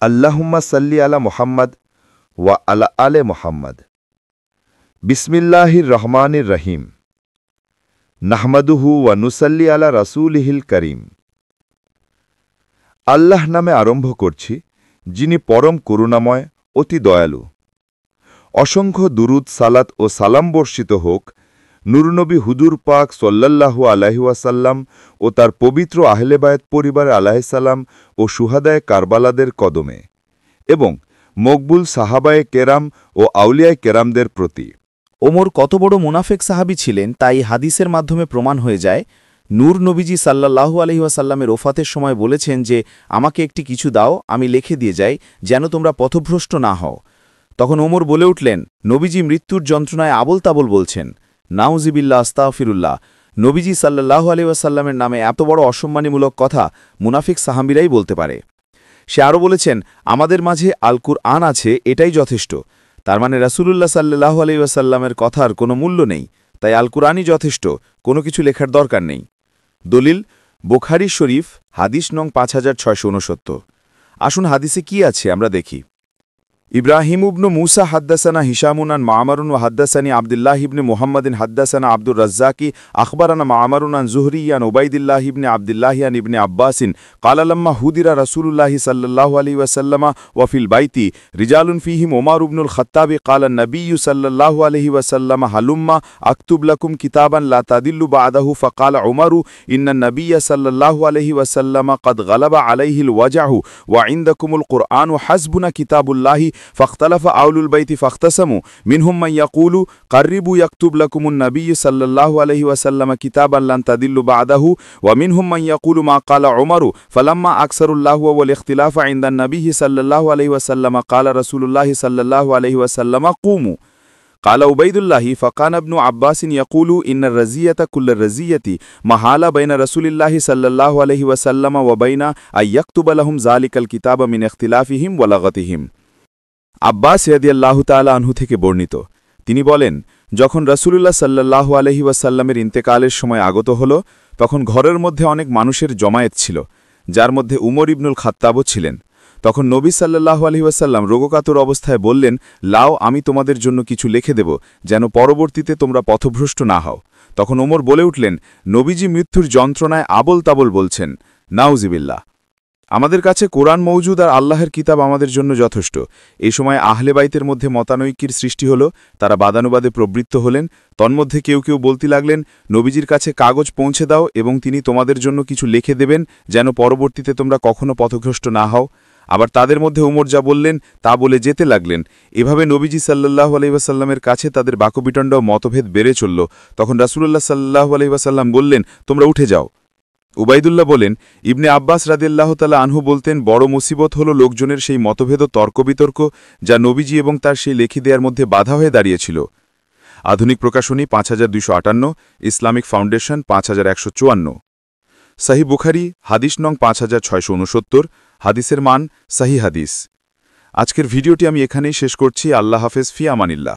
আল্লাহুম্মা সাল্লি আলা মুহাম্মদ ওয়া আলা আলে মুহাম্মদ। বিসমিল্লাহির রহমানির রহিম। নাহমাদুহু ওয়া নুসাল্লি আলা রাসূলিহিল করিম। আল্লাহ নামে আরম্ভ করছি, যিনি পরম করুণাময়, অতি দয়ালু। অসংখ্য দুরুদ, সালাত ও সালাম বর্ষিত হোক নূরনবী হুজুর পাক সাল্লাল্লাহু আলাইহি ওয়াসাল্লাম ও তার পবিত্র আহলে বায়ত পরিবার আলাইহিসসালাম ও শুহাদায়ে কারবালাদের কদমে, এবং মকবুল সাহাবায়ে কেরাম ও আউলিয়ায়ে কেরামদের প্রতি। ওমর কত বড় মুনাফেক সাহাবী ছিলেন তাই হাদিসের মাধ্যমে প্রমাণ হয়ে যায়। নূর নবীজি সাল্লাল্লাহু আলাইহি ওয়াসাল্লামের ওফাতের সময় বলেছেন যে, আমাকে একটি কিছু দাও, আমি লিখে দিয়ে যাই, যেন তোমরা পথভ্রষ্ট না হও। তখন ওমর বলে উঠলেন, নবীজি মৃত্যুর যন্ত্রণায় আবল তাবল বলছেন। নাউজিবিল্লাহ, আস্তাগফিরুল্লাহ। নবীজি সাল্লাল্লাহু আলাইহি ওয়াসাল্লামের নামে এত বড় অসম্মানীমূলক কথা মুনাফিক সাহাবীরাই বলতে পারে। সে আরও বলেছেন, আমাদের মাঝে আল কুরআন আছে, এটাই যথেষ্ট। তার মানে রাসূলুল্লাহ সাল্লাল্লাহু আলাইহি ওয়াসাল্লামের কথার কোনো মূল্য নেই, তাই আল কুরআনই যথেষ্ট, কোনো কিছু লেখার দরকার নেই। দলিল বুখারী শরীফ, হাদিস নং 5669। আসুন হাদিসে কি আছে আমরা দেখি। ইব্রাহিম ইবনু মুসা হাদ্দাসানা হিশামুন আন মা'মারুন ওয়া হাদ্দাসানি আব্দুল্লাহ ইবনে মুহাম্মাদিন হাদ্দাসানা আব্দুর রাজ্জাকি আখবারানা মা'মারুন আন যুহরি আন উবাইদিল্লাহ ইবনে আব্দুল্লাহ আন ইবনে আব্বাসিন ক্বালা লাম্মা হুদিরা রাসূলুল্লাহি সাল্লাল্লাহু আলাইহি ওয়াসাল্লাম ওয়া ফিল বাইতি রিজালুন ফীহিম ওমর ইবনুল খাত্তাব ক্বালা আন-নাবিয়্যু সাল্লাল্লাহু আলাইহি ওয়াসাল্লাম হালুম্মা আকতুব লাকুম কিতাবান লা তাদিল্লু বা'দাহু ফাকালা উমরু ইন্নান নাবিয়্যা সাল্লাল্লাহু আলাইহি ওয়াসাল্লাম ক্বাদ গালাবা আলাইহিল ওয়াজহু ওয়া ইনদাকুমুল কুরআনু হাসবুনা কিতাবুল্লাহি فاختلف أهل البيت فاختصموا منهم من يقول قربوا يكتب لكم النبي صلى الله عليه وسلم كتابا لن تضلوا بعده ومنهم من يقول ما قال عمر فلما أكثر الله والاختلاف عند النبي صلى الله عليه وسلم قال رسول الله صلى الله عليه وسلم قوموا قال عبيد الله فكان ابن عباس يقول إن الرزية كل الرزية محال بين رسول الله صلى الله عليه وسلم وبين أن يكتب لهم ذلك الكتاب من اختلافهم ولغتهم। আব্বাস রাদিয়াল্লাহু তাআলা আনহু থেকে বর্ণিত, তিনি বলেন, যখন রাসূলুল্লাহ সাল্লাল্লাহু আলাইহি ওয়াসাল্লামের ইন্তেকালের সময় আগত হল, তখন ঘরের মধ্যে অনেক মানুষের জমায়েত ছিল, যার মধ্যে উমর ইবনুল খাত্তাবও ছিলেন। তখন নবী সাল্লাল্লাহু আলাইহি ওয়াসাল্লাম রোগকাতর অবস্থায় বললেন, লাও, আমি তোমাদের জন্য কিছু লিখে দেব, যেন পরবর্তীতে তোমরা পথভ্রষ্ট না হও। তখন ওমর বলে উঠলেন, নবীজি মৃত্যুর যন্ত্রণায় আবল তাবল বলছেন। নাউজিবিল্লাহ। আমাদের কাছে কোরআন মওজুদ আর আল্লাহের কিতাব আমাদের জন্য যথেষ্ট। এই সময় আহলে বাইতের মধ্যে মতানৈক্যের সৃষ্টি হল, তারা বাদানুবাদে প্রবৃত্ত হলেন। তন্মধ্যে কেউ কেউ বলতে লাগলেন, নবীজির কাছে কাগজ পৌঁছে দাও এবং তিনি তোমাদের জন্য কিছু লিখে দেবেন, যেন পরবর্তীতে তোমরা কখনো পথভ্রষ্ট না হও। আবার তাদের মধ্যে ওমর যা বললেন তা বলে যেতে লাগলেন। এভাবে নবীজি সাল্লাল্লাহু আলাইহি ওয়াসাল্লামের কাছে তাদের বাকবিতণ্ড ও মতভেদ বেড়ে চলল। তখন রাসূলুল্লাহ সাল্লাল্লাহু আলাইহি ওয়াসাল্লাম বললেন, তোমরা উঠে যাও। উবাইদুল্লাহ বলেন, ইবনে আব্বাস রাদিয়াল্লাহু তাআলা আনহু বলতেন, বড় মুসিবত হল লোকজনের সেই মতভেদ ও তর্কবিতর্ক, যা নবীজি এবং তার সেই লেখি দেয়ার মধ্যে বাধা হয়ে দাঁড়িয়েছিল। আধুনিক প্রকাশনী 5258, ইসলামিক ফাউন্ডেশন 5154। সহিহ বুখারী, হাদিস নং 5669, হাদিসের মান সহিহ হাদিস। আজকের ভিডিওটি আমি এখানেই শেষ করছি। আল্লাহ হাফেজ, ফি আমানিল্লাহ।